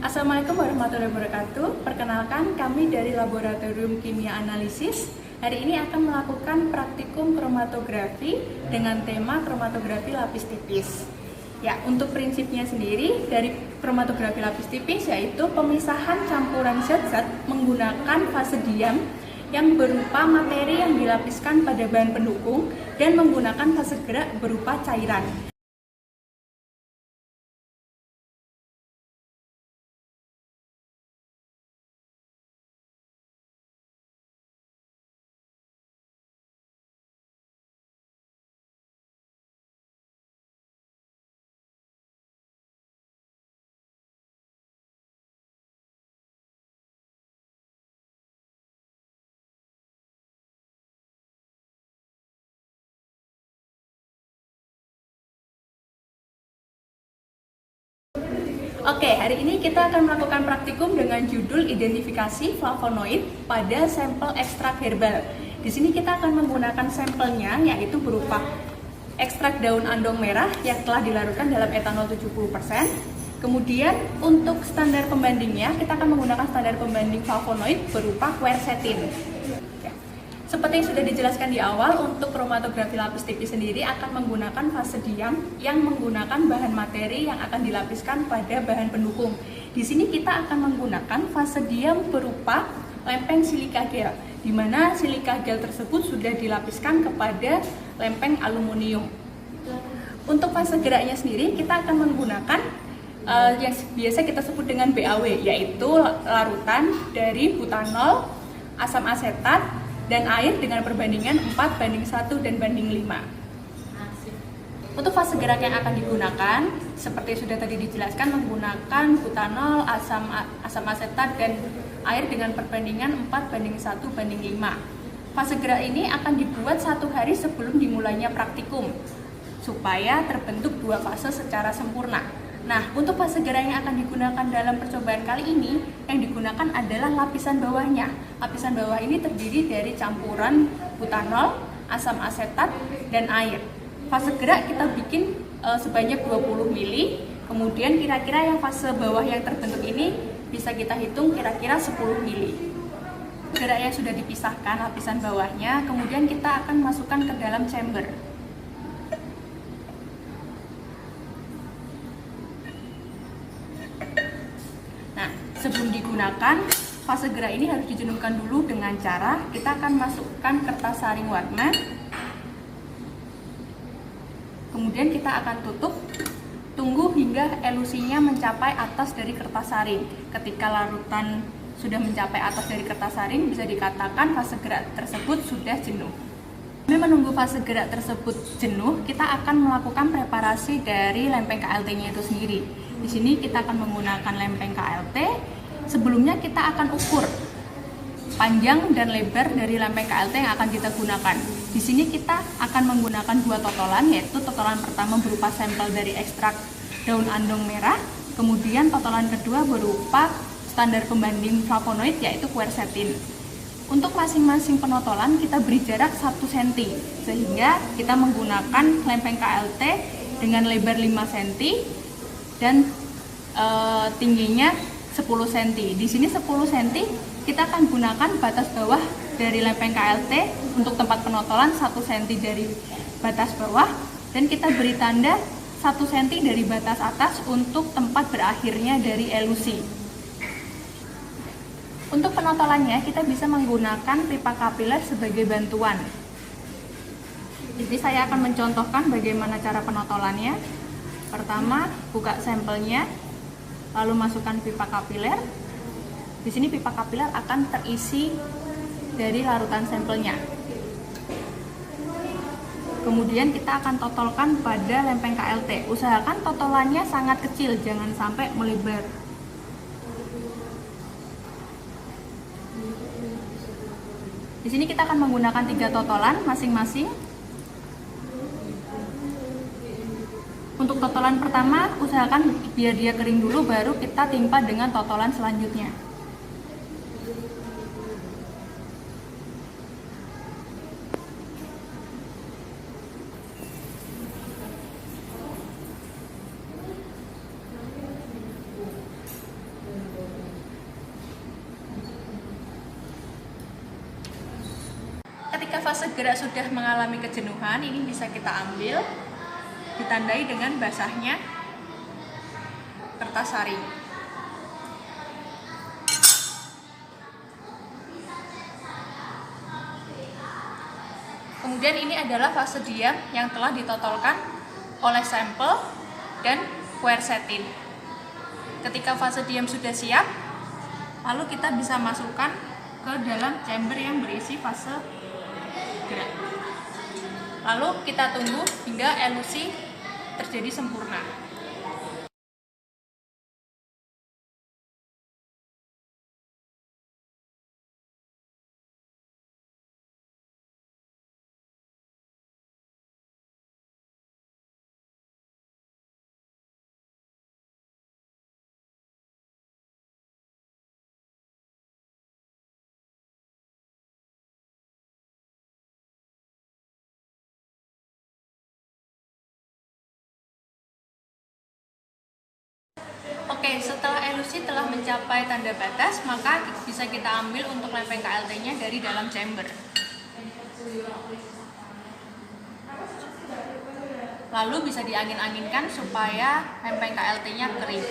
Assalamualaikum warahmatullahi wabarakatuh. Perkenalkan, kami dari Laboratorium Kimia Analisis hari ini akan melakukan praktikum kromatografi dengan tema kromatografi lapis tipis. Ya, untuk prinsipnya sendiri dari kromatografi lapis tipis yaitu pemisahan campuran zat-zat menggunakan fase diam yang berupa materi yang dilapiskan pada bahan pendukung dan menggunakan fase gerak berupa cairan. Oke, hari ini kita akan melakukan praktikum dengan judul identifikasi flavonoid pada sampel ekstrak herbal. Di sini kita akan menggunakan sampelnya yaitu berupa ekstrak daun andong merah yang telah dilarutkan dalam etanol 70%. Kemudian untuk standar pembandingnya kita akan menggunakan standar pembanding flavonoid berupa quercetin. Seperti yang sudah dijelaskan di awal, untuk kromatografi lapis tipis sendiri akan menggunakan fase diam yang menggunakan bahan materi yang akan dilapiskan pada bahan pendukung. Di sini kita akan menggunakan fase diam berupa lempeng silika gel, di mana silika gel tersebut sudah dilapiskan kepada lempeng aluminium. Untuk fase geraknya sendiri kita akan menggunakan yang biasa kita sebut dengan BAW, yaitu larutan dari butanol, asam asetat, dan air dengan perbandingan 4:1 dan banding 5. Untuk fase gerak yang akan digunakan, seperti sudah tadi dijelaskan, menggunakan butanol, asam asetat, dan air dengan perbandingan 4:1 banding 5. Fase gerak ini akan dibuat 1 hari sebelum dimulainya praktikum, supaya terbentuk 2 fase secara sempurna. Nah, untuk fase gerak yang akan digunakan dalam percobaan kali ini, yang digunakan adalah lapisan bawahnya. Lapisan bawah ini terdiri dari campuran butanol, asam asetat, dan air. Fase gerak kita bikin sebanyak 20 mili, kemudian kira-kira yang fase bawah yang terbentuk ini bisa kita hitung kira-kira 10 mili. Gerak yang sudah dipisahkan lapisan bawahnya, kemudian kita akan masukkan ke dalam chamber. Sebelum digunakan, fase gerak ini harus dijenuhkan dulu dengan cara kita akan masukkan kertas saring warna. Kemudian kita akan tutup, tunggu hingga elusinya mencapai atas dari kertas saring. Ketika larutan sudah mencapai atas dari kertas saring, bisa dikatakan fase gerak tersebut sudah jenuh. Sambil menunggu fase gerak tersebut jenuh, kita akan melakukan preparasi dari lempeng KLT-nya itu sendiri. Di sini kita akan menggunakan lempeng KLT. Sebelumnya kita akan ukur panjang dan lebar dari lempeng KLT yang akan kita gunakan. Di sini kita akan menggunakan 2 totolan, yaitu totolan pertama berupa sampel dari ekstrak daun andong merah, kemudian totolan kedua berupa standar pembanding flavonoid yaitu quercetin. Untuk masing-masing penotolan kita beri jarak 1 cm, sehingga kita menggunakan lempeng KLT dengan lebar 5 cm dan tingginya 10 cm. Di sini 10 cm kita akan gunakan batas bawah dari lempeng KLT untuk tempat penotolan 1 cm dari batas bawah, dan kita beri tanda 1 cm dari batas atas untuk tempat berakhirnya dari elusi. Untuk penotolannya kita bisa menggunakan pipa kapiler sebagai bantuan. Jadi saya akan mencontohkan bagaimana cara penotolannya. Pertama, buka sampelnya, lalu masukkan pipa kapiler. Di sini pipa kapiler akan terisi dari larutan sampelnya. Kemudian kita akan totolkan pada lempeng KLT. Usahakan totolannya sangat kecil, jangan sampai melebar. Di sini kita akan menggunakan 3 totolan masing-masing. Untuk totolan pertama, usahakan biar dia kering dulu, baru kita timpa dengan totolan selanjutnya. ketika fase gerak sudah mengalami kejenuhan, ini bisa kita ambil, ditandai dengan basahnya kertas saring. Kemudian ini adalah fase diam yang telah ditotolkan oleh sampel dan quercetin. Ketika fase diam sudah siap, lalu kita bisa masukkan ke dalam chamber yang berisi fase gerak. Lalu kita tunggu hingga elusi terjadi sempurna. Oke, setelah elusi telah mencapai tanda batas, maka bisa kita ambil untuk lempeng KLT-nya dari dalam chamber. Lalu bisa diangin-anginkan supaya lempeng KLT-nya kering.